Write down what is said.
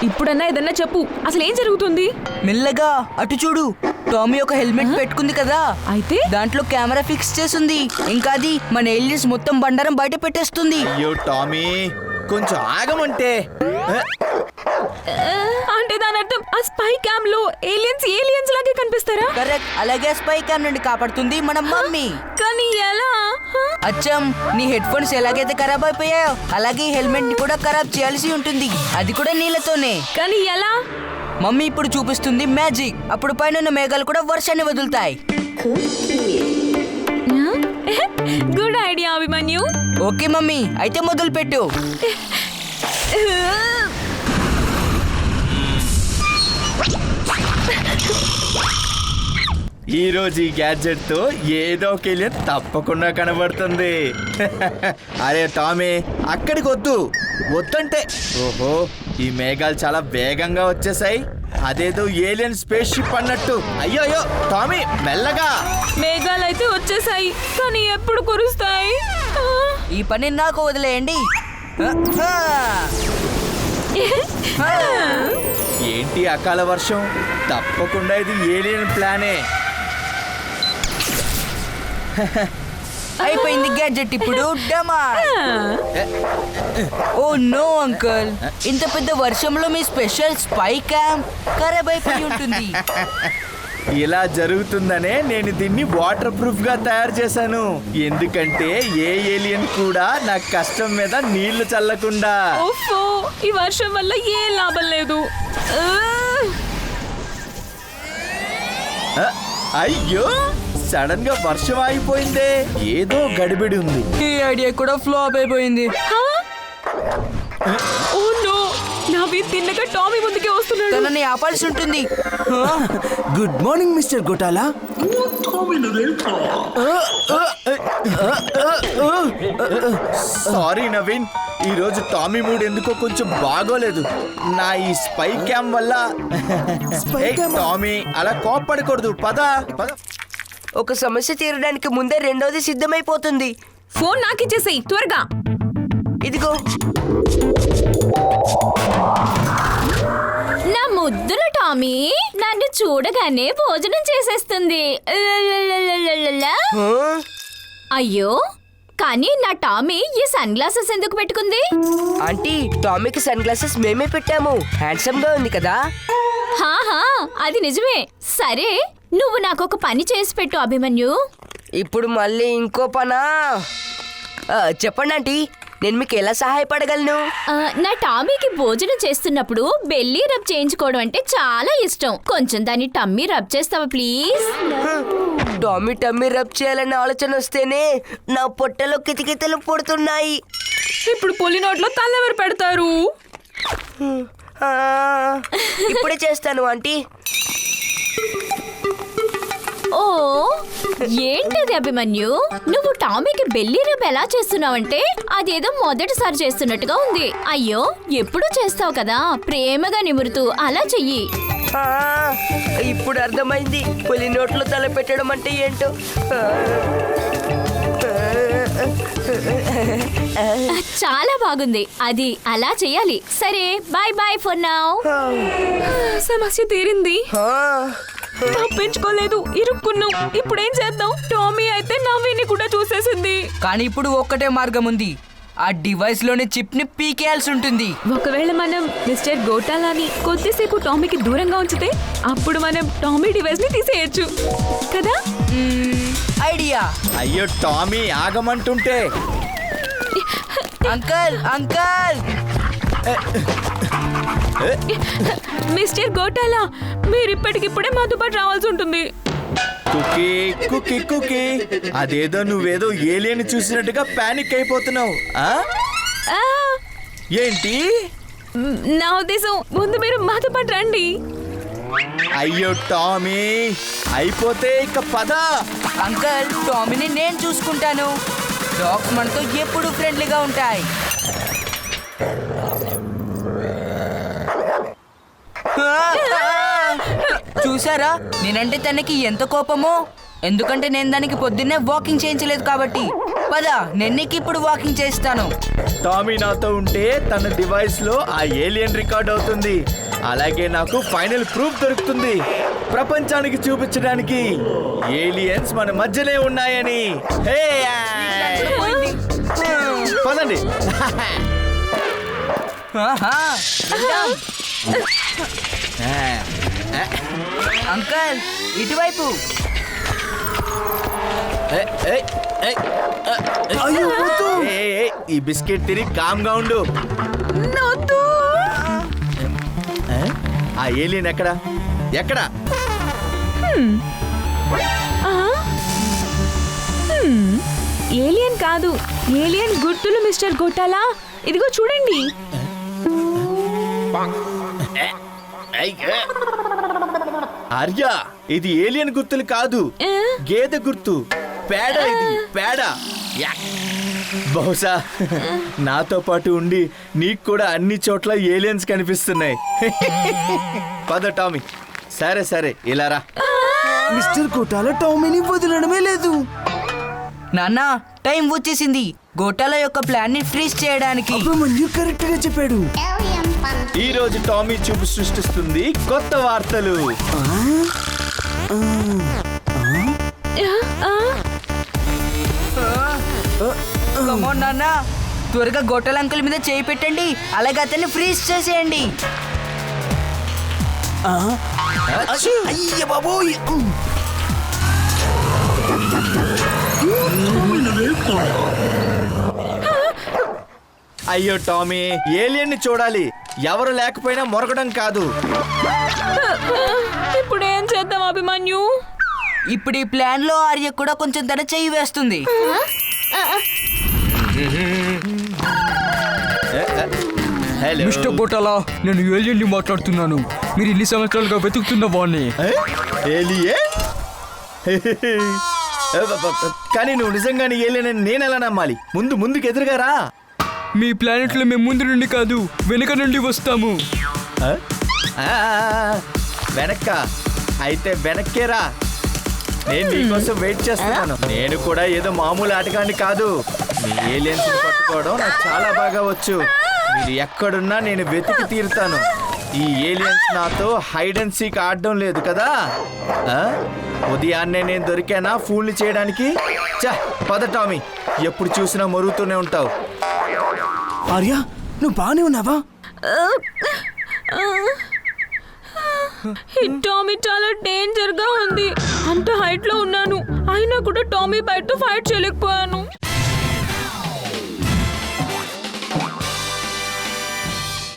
ఇప్పుడన్నా ఏదన్నా చెప్పు, అసలు ఏం జరుగుతుంది? మెల్లగా అటు చూడు. టామీ ఒక హెల్మెట్ పెట్టుకుంది కదా, అయితే దాంట్లో కెమెరా ఫిక్స్ చేసింది. ఇంకా అది మన ఏలియన్స్ మొత్తం బండారం బయట పెట్టేస్తుంది. అయ్యో టామీ, కొంచెం ఆగమంటే. అంటే దాని అర్థం ఆ స్పై క్యామ్ లో ఏలియన్స్ లాగే కనిపిస్తారా? కరెక్ట్. అలాగే స్పై క్యామ్ నుండి కాపాడుతుంది మన మమ్మీ. కానీ ఎలా? అచ్చం, నీ హెడ్ ఫోన్స్ ఎలాగైతే ఖరాబ్ అయిపోయాయో అలాగే హెల్మెట్ ని కూడా ఖరాబ్ చేయాల్సి ఉంటుంది, అది కూడా నీళ్ళతోనే. కానీ ఎలా? మమ్మీ ఇప్పుడు చూపిస్తుంది మ్యాజిక్. అప్పుడు పైన మేఘాలు కూడా వర్షాన్ని వదులుతాయి. Good idea Abhimanyu. Okay mummy, అయితే మొదలు పెట్టు. ఈ రోజు ఈ గ్యాడ్జెట్ తో ఏదో ఒక ఏలియన్ తప్పకుండా కనబడుతుంది. అరే టామీ, అక్కడికి వద్దంటే. ఓహో, ఈ మేఘాలు చాలా వేగంగా వచ్చేసాయి, అదేదో ఏలియన్ స్పేస్ షిప్ అన్నట్టు. అయ్యో టామీ, మెల్లగా. మేఘాలు అయితే వచ్చేసాయి, కానీ ఎప్పుడు కురుస్తాయి? ఈ పని నాకు వదిలేయండి. ఏంటి అకాల వర్షం? తప్పకుండా ఇది ఏలియన్ ప్లానే. అయిపోయింది గ్యాడ్జెట్ ఇప్పుడు డమా. ఓ నో అంకుల్, ఇంత పెద్ద వర్షంలో మీ స్పెషల్ స్పై క్యామ్ ఖరాబ్ అయిపోయి ఉంటుంది. ఇలా జరుగుతుందనే నేను దీన్ని వాటర్ ప్రూఫ్ గా తయారు చేశాను. ఎందుకంటే ఏ ఏలియన్ కూడా నా కష్టం మీద నీళ్లు చల్లకుండా. ఓఫో, ఈ వర్షం వల్ల ఏ లాభం లేదు. అయ్యో, సడన్ గా వర్షం ఆగిపోయిందే. ఏదో గడిబిడి ఉంది. ఈ ఐడియా కూడా ఫ్లాప్ అయిపోయింది. ఓ నో, నవీన్ తిన్నగా టామీ ముందుకే వస్తున్నాడు. తనని ఆపాల్సి ఉంటుంది. Good morning mister Gotala. Sorry Naveen, ఈ రోజు టామీ మూడ్ ఎందుకో కొంచెం బాగోలేదు. నా ఈ స్పై క్యామ్ వల్ల. టామీ, అలా కోప్పడకూడదు. పద. ఒక సమస్య తీరడానికి ముందే రెండోది సిద్ధమైపోతుంది. ఫోన్ నాకిచ్చేసేయ్ త్వరగా. ఇదిగో. నా ముద్దుల టామీ నన్ను చూడగానే భోజనం చేసేస్తుంది. అయ్యో, కానీ నా టామీ ఈ సన్ గ్లాసెస్ ఎందుకు పెట్టుకుంది? ఆంటీ, టామీకి సన్ గ్లాసెస్ మేమే పెట్టాము. హ్యాండ్సమ్ గా ఉంది కదా. హాహా, అది నిజమే. సరే, నువ్వు నాకొక పని చేసి పెట్టు అభిమన్యు. ఇప్పుడు మళ్ళీ ఇంకో పనా? చెప్పండి ఆంటీ, నేను మీకు ఎలా సహాయపడగలను? నా టామీకి భోజనం చేస్తున్నప్పుడు బెల్లీ రబ్ చేయించుకోవడం అంటే చాలా ఇష్టం. కొంచెం దాన్ని టమ్మీ రబ్ చేస్తావా ప్లీజ్? టామీ టమ్మీ రబ్ చేయాలన్న ఆలోచన వస్తేనే నా పొట్టలో కితకితలు పుడుతున్నాయి. ఇప్పుడు పులి నోట్లో తల్లెవరు పెడతారు? ఇప్పుడే చేస్తాను ఆంటీ. ఓ, ఏంటది అభిమన్యు? నువ్వు టామీకి బెల్లీ రబ్ ఎలా చేస్తున్నావంటే అదేదో మొదటిసారి చేస్తున్నట్టుగా ఉంది. అయ్యో, ఎప్పుడు చేస్తావు కదా, ప్రేమగా నిమురుతూ అలా చెయ్యి. ఇప్పుడు అర్థమైంది పులి నోట్లో తల పెట్టడం అంటే ఏంటో. చాలా బాగుంది, అది అలా చెయ్యాలి. సరే, బాయ్ బాయ్ ఫర్ నౌ. సమస్య తీరింది. తప్పించుకోలేదు, ఇరుక్కున్నాం. ఇప్పుడేం చేద్దాం? టామీ అయితే నవీన్ని కూడా చూసేసింది. కానీ ఇప్పుడు ఒక్కటే మార్గం ఉంది. ఆ డివైస్ లోని చిప్ ని పీకేయాల్సి ఉంటుంది. ఒకవేళ మనం మిస్టర్ గోటాలాని కొద్దిసేపు టామీకి దూరంగా ఉంచితే అప్పుడు మనం టామీ డివైస్ ని తీసేయచ్చు కదా? ఐడియా. అయ్యో Tommy, ఆగమంటుంటే. Uncle uncle, mister ghotala, మీరు ఇప్పటికిప్పుడే మాతో పాటు రావాల్సి ఉంటుంది. కుకీ కుకీ కుకీ, అదేదో నువ్వేదో ఏలియన్ చూసినట్టుగా పానిక్ అయిపోతున్నావు. ఏంటి? నా ఉద్దేశం, ముందు మీరు మాతో పాటు రండి. అయ్యో టామీ, అయిపోతే ఇక పద. అంకల్, టామీని నేను చూసుకుంటాను. డాగ్స్ మనతో ఎప్పుడు ఫ్రెండ్లీగా ఉంటాయి. చూసారా, నేనంటే తనకి ఎంత కోపమో. ఎందుకంటే నేను దానికి పొద్దున్నే వాకింగ్ చేయించలేదు కాబట్టి. పద, నేను నీకు ఇప్పుడు వాకింగ్ చేస్తాను. టామీ నాతో ఉంటే తన డివైస్ లో ఆ ఏలియన్ రికార్డ్ అవుతుంది. అలాగే నాకు ఫైనల్ ప్రూఫ్ దొరుకుతుంది ప్రపంచానికి చూపించడానికి ఏలియన్స్ మన మధ్యనే ఉన్నాయని. హే! పదండి. ఆహా, వెళ్దాం. అంకల్, ఇటువైపు. ఈ బిస్కెట్ తిని కామ్గా ఉండు. ఆ ఏలియన్ ఎక్కడ ఎక్కడ? ఏలియన్ కాదు, ఏలియన్ గుర్తులు మిస్టర్ గోటాలా. ఇదిగో చూడండి. ఆర్య, ఇది ఏలియన్ గుర్తులు కాదు, గేదె గుర్తు. పేడ, ఇది పేడ. యాక్. బహుశా నాతో పాటు ఉండి నీకు కూడా అన్ని చోట్ల ఏలియన్స్ కనిపిస్తున్నాయి. పద టామీ. సరే సరే, ఇలా రా. మిస్టర్ కోటాల టామీని వదలడమే లేదు. నాన్న, టైం వచ్చేసింది గోటాల యొక్క ప్లాన్ ని ఫ్రీజ్ చేయడానికి. అభిమన్యు కరెక్ట్ గా చెప్పాడు. ఈ రోజు టామీ చూపు సృష్టిస్తుంది కొత్త వార్తలు. Come on, నాన్న, త్వరగా గోటాల అంకుల్ మీద చేయి పెట్టండి, అలాగే అతన్ని ఫ్రీజ్ చేసేయండి. అయ్య బాబోయ్. అయ్యో టామీ, ఏలియన్ ని చూడాలి, ఎవరు లేకపోయినా మొరగడం కాదు. ఇప్పుడు ఏం చేద్దాం అభిమన్యు? ఇప్పుడు ఈ ప్లాన్ లో ఆర్య కూడా కొంచెం తన చెయ్యి వేస్తుంది. హలో మిస్టర్ గోటాలా, నేను ఏలియన్ ని మాట్లాడుతున్నాను. మీరు ఇన్ని సంవత్సరాలుగా వెతుకుతున్న వాడిని. ఏలియన్? కానీ నువ్వు నిజంగానే ఏలియన్ అని నేను ఎలా నమ్మాలి? ముందుకు ఎదురుగా రా. మీ ప్లానెట్ లో మేము ముందు నుండి కాదు, వెనుక నుండి వస్తాము. వెనక్క? అయితే వెనక్కే రా. నేను నీకోసం వెయిట్ చేస్తున్నాను. నేను కూడా ఏదో మామూలు ఆటగాడిని కాదు. మీ ఏలియన్స్ పట్టుకోవడం నాకు చాలా బాగా వచ్చు. మీరు ఎక్కడున్నా నేను వెతికి తీరుతాను. ఈ ఏలియన్స్ నాతో హైడ్ అండ్ సీక్ ఆడడం లేదు కదా. ఉదయాన్నే నేను దొరికానా ఫూల్ని చేయడానికి? పద టామీ, ఎప్పుడు చూసినా మరుగుతూనే ఉంటావు. ఆర్య, నువ్వు బానే ఉన్నావా? ఈ టామీ చాలా డేంజర్ గా ఉంది. అంత హైట్ లో ఉన్నాను, అయినా కూడా టామీ బయట ఫైట్ చేయలేకపోయాను.